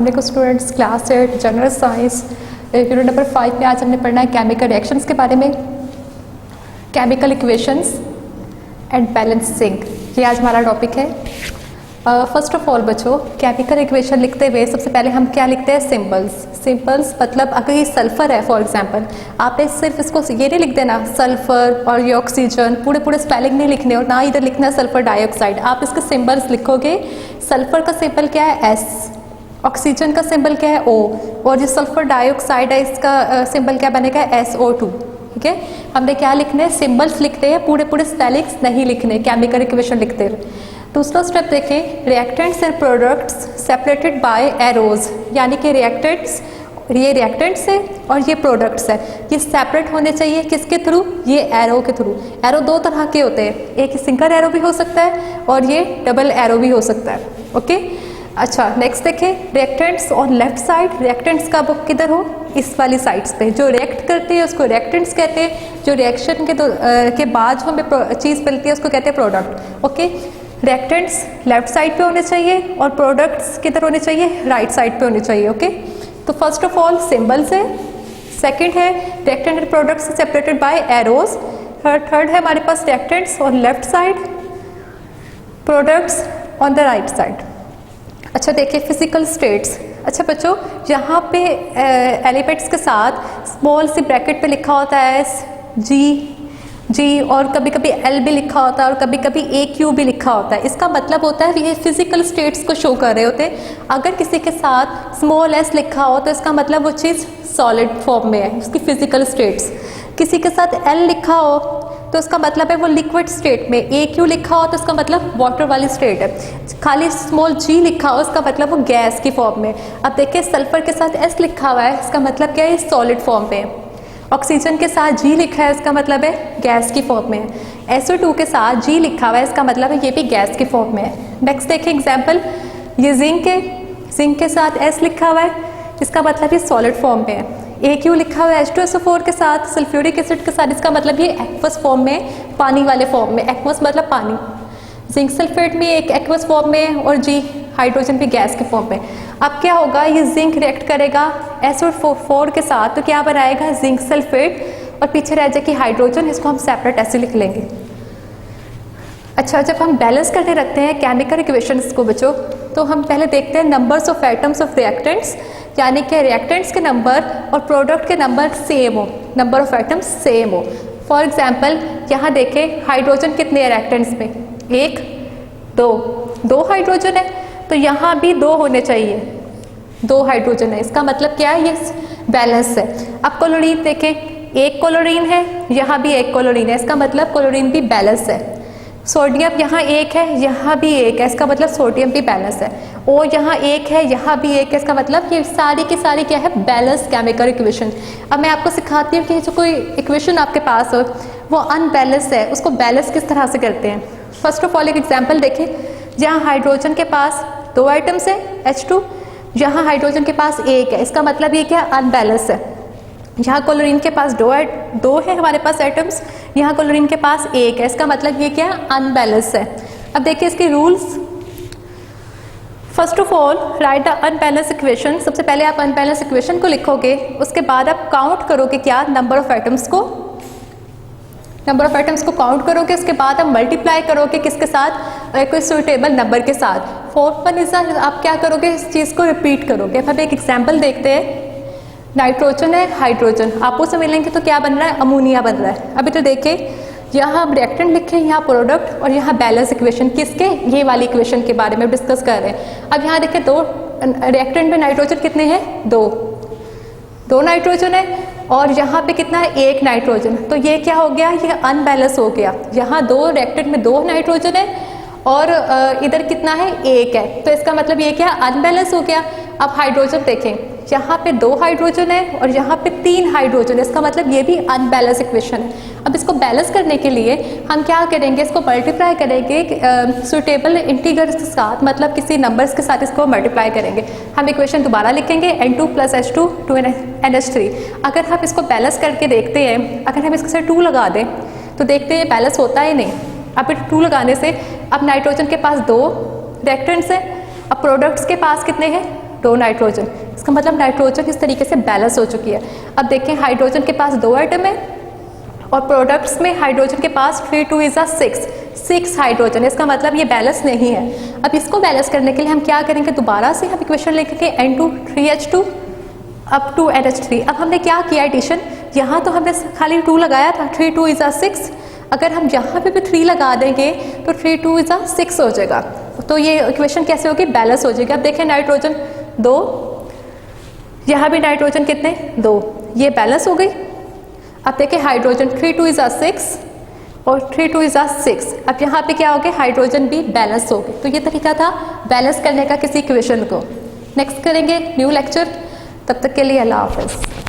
को students class 8 general science unit number 5 में आज हमने पढ़ना है केमिकल रिएक्शंस के बारे में, केमिकल इक्वेशंस एंड बैलेंसिंग, ये आज हमारा टॉपिक है। फर्स्ट ऑफ ऑल बच्चों, केमिकल इक्वेशन लिखते हुए सबसे पहले हम क्या लिखते हैं? सिंबल्स। सिंबल्स मतलब अगर ये सल्फर है फॉर एग्जांपल, आपने सिर्फ इसको ये नहीं लिख देना सल्फर और ये ऑक्सीजन, पूरे स्पेलिंग नहीं लिखने और ना इधर लिखना है सल्फर डाइऑक्साइड। आप इसके सिंबल्स लिखोगे। सल्फर का सिंबल क्या है? एस। ऑक्सीजन का सिंबल क्या है? O। और जो सल्फर डाइऑक्साइड है इसका सिंबल क्या बनेगा? SO2। ठीक है, हमने क्या लिखने हैं? सिंबल्स लिखते हैं, पूरे स्पेलिंग्स नहीं लिखने केमिकल इक्वेशन लिखते हैं। दूसरा स्टेप देखें, reactants and products separated by arrows, यानी कि रिएक्टेंट्स, ये रिएक्टेंट्स है और ये प्रोडक्ट्स है, ये सेपरेट होने चाहिए किसके थ्रू? ये एरो के थ्रू। एरो दो तरह के होते हैं, एक सिंगल एरो भी हो सकता है और ये डबल एरो भी हो सकता है। ओके, अच्छा नेक्स्ट देखें, reactants on left side. Reactants का बुक किधर हो? इस वाली साइड्स पे। जो रिएक्ट करते हैं उसको रिएक्टेंट्स कहते हैं, जो रिएक्शन के बाद जो हमें चीज़ मिलती है उसको कहते हैं product. Okay, reactants left side पे होने चाहिए और प्रोडक्ट्स किधर होने चाहिए? राइट साइड पे होने चाहिए। ओके, तो फर्स्ट ऑफ ऑल सिंबल्स है, सेकेंड है reactant and products separated by arrows, third है हमारे पास reactants on left side, products on the right side. अच्छा देखिए फिजिकल स्टेट्स। अच्छा बच्चों, यहाँ पे एलिमेंट्स के साथ स्मॉल सी ब्रैकेट पे लिखा होता है एस, जी और कभी कभी एल भी लिखा होता है और कभी कभी AQ भी लिखा होता है। इसका मतलब होता है ये फिजिकल स्टेट्स को शो कर रहे होते हैं। अगर किसी के साथ स्मॉल s लिखा हो तो इसका मतलब वो चीज़ सॉलिड फॉर्म में है, उसकी फिजिकल स्टेट्स। किसी के साथ L लिखा हो तो इसका मतलब है वो लिक्विड स्टेट में, AQ लिखा हो तो इसका मतलब वाटर वाली स्टेट है। खाली स्मॉल g लिखा हो इसका मतलब वो गैस की फॉर्म में। अब देखिए सल्फर के साथ S लिखा हुआ है, इसका मतलब क्या है? सॉलिड फॉर्म पे है। ऑक्सीजन के साथ G लिखा है, इसका मतलब है गैस की फॉर्म में है। SO2 के साथ G लिखा हुआ है, इसका मतलब है ये भी गैस की फॉर्म में है। नेक्स्ट देखें एग्जाम्पल, ये जिंक के साथ S लिखा हुआ है, इसका मतलब ये सॉलिड फॉर्म में है। AQ लिखा हुआ है H2SO4 के साथ, सल्फ्यूरिक एसिड के साथ, इसका मतलब ये एक्वस फॉर्म में, पानी वाले फॉर्म में। एक्वस मतलब पानी। जिंक सल्फेट में एक एक्वस फॉर्म में और G हाइड्रोजन भी गैस के फॉर्म में। अब क्या होगा? ये जिंक रिएक्ट करेगा SO4 के साथ तो क्या बनाएगा? जिंक सल्फेट और पीछे रह जाएगी हाइड्रोजन, इसको हम सेपरेट ऐसे लिख लेंगे। अच्छा, जब हम बैलेंस करके रखते हैं केमिकल इक्वेशंस को बच्चों, तो हम पहले देखते हैं numbers of atoms of reactants, यानी कि रिएक्टेंट्स के नंबर और प्रोडक्ट के नंबर सेम हो, नंबर ऑफ एटम्स सेम हो। फॉर एग्जांपल यहाँ देखें हाइड्रोजन कितने रिएक्टेंट्स में? 1 2 हाइड्रोजन है तो यहाँ भी 2 होने चाहिए, 2 हाइड्रोजन है, इसका मतलब क्या है? ये बैलेंस है। अब क्लोरीन देखें, 1 क्लोरीन है, यहाँ भी 1 क्लोरीन है, इसका मतलब क्लोरीन भी बैलेंस है। सोडियम यहाँ 1 है, यहाँ भी 1 है, इसका मतलब सोडियम भी बैलेंस है। और यहाँ 1 है, यहाँ भी 1 है, इसका मतलब ये सारी की सारी क्या है? Balance chemical equation. अब मैं आपको सिखाती हूँ कि जो कोई इक्वेशन आपके पास हो वो अनबैलेंस है, उसको बैलेंस किस तरह से करते हैं। फर्स्ट ऑफ ऑल एक एग्जाम्पल देखें, जहाँ हाइड्रोजन के पास 2 आइटम्स है H2, यहाँ हाइड्रोजन के पास 1 है, इसका मतलब ये क्या? अनबैलेंस है। यहाँ क्लोरीन के पास 2 है हमारे पास एटम्स, यहाँ क्लोरीन के पास 1 है, इसका मतलब ये क्या? अनबैलेंस है। अब देखिए इसके rules. First of all right the unbalance equation. सबसे पहले आप अनबैलेंस इक्वेशन को लिखोगे, उसके बाद आप काउंट करोगे क्या? नंबर ऑफ एटम्स को काउंट करोगे, उसके बाद आप मल्टीप्लाई करोगे किसके साथ? कोई सुटेबल नंबर के साथ। फोर्थ वन इज आप क्या करोगे? इस चीज़ को रिपीट करोगे। अब एक एग्जाम्पल देखते हैं, नाइट्रोजन है, हाइड्रोजन आपस में मिलेंगे तो क्या बन रहा है? अमोनिया बन रहा है। अभी तो देखें, यहाँ हम रिएक्टेंट लिखे, यहाँ प्रोडक्ट और यहाँ बैलेंस इक्वेशन किसके? ये वाली इक्वेशन के बारे में डिस्कस कर रहे हैं। अब यहाँ देखें 2 रिएक्टेंट में नाइट्रोजन कितने हैं? 2 नाइट्रोजन है और यहाँ पे कितना है? 1 नाइट्रोजन। तो ये क्या हो गया? ये अनबैलेंस हो गया। यहाँ 2 रिएक्टेंट में 2 नाइट्रोजन है और इधर कितना है? 1 है, तो इसका मतलब ये क्या? अनबैलेंस हो गया। अब हाइड्रोजन देखें, यहाँ पे 2 हाइड्रोजन है और यहाँ पे 3 हाइड्रोजन है, इसका मतलब ये भी अनबैलेंस इक्वेशन है। अब इसको बैलेंस करने के लिए हम क्या करेंगे? इसको मल्टीप्लाई करेंगे सुटेबल इंटीजर्स के साथ, मतलब किसी नंबर्स के साथ इसको मल्टीप्लाई करेंगे। हम इक्वेशन दोबारा लिखेंगे N2 + H2 2NH3। अगर हम इसको बैलेंस करके देखते हैं, अगर हम इसके साथ 2 लगा दें तो देखते हैं बैलेंस होता है नहीं। अब 2 लगाने से अब नाइट्रोजन के पास 2 रिएक्टेंट्स है, अब प्रोडक्ट्स के पास कितने हैं? दो नाइट्रोजन। इसका मतलब नाइट्रोजन इस तरीके से बैलेंस हो चुकी है। अब देखें हाइड्रोजन के पास 2 एटम है और प्रोडक्ट्स में हाइड्रोजन के पास 3 2 इज़ 6 हाइड्रोजन। इसका मतलब ये बैलेंस नहीं है। अब इसको बैलेंस करने के लिए हम क्या करेंगे, दोबारा से हम इक्वेशन लिखेंगे N2 3H2 up to NH3। अब हमने क्या किया एडिशन, यहाँ तो हमने खाली 2 लगाया था, 3 2 इज़ 6। अगर हम यहाँ पे भी 3 लगा देंगे तो 3 2 इज़ 6 हो जाएगा। तो ये इक्वेशन कैसे होगी, बैलेंस हो जाएगी। अब देखें नाइट्रोजन 2, यहाँ भी नाइट्रोजन कितने 2, ये बैलेंस हो गई। अब देखें हाइड्रोजन 3 2 इज़ 6 और 3 2 इज़ 6। अब यहाँ पे क्या हो गया, हाइड्रोजन भी बैलेंस हो गए। तो ये तरीका था बैलेंस करने का किसी इक्वेशन को। नेक्स्ट करेंगे न्यू लेक्चर, तब तक के लिए अल्लाह हाफ़िज़।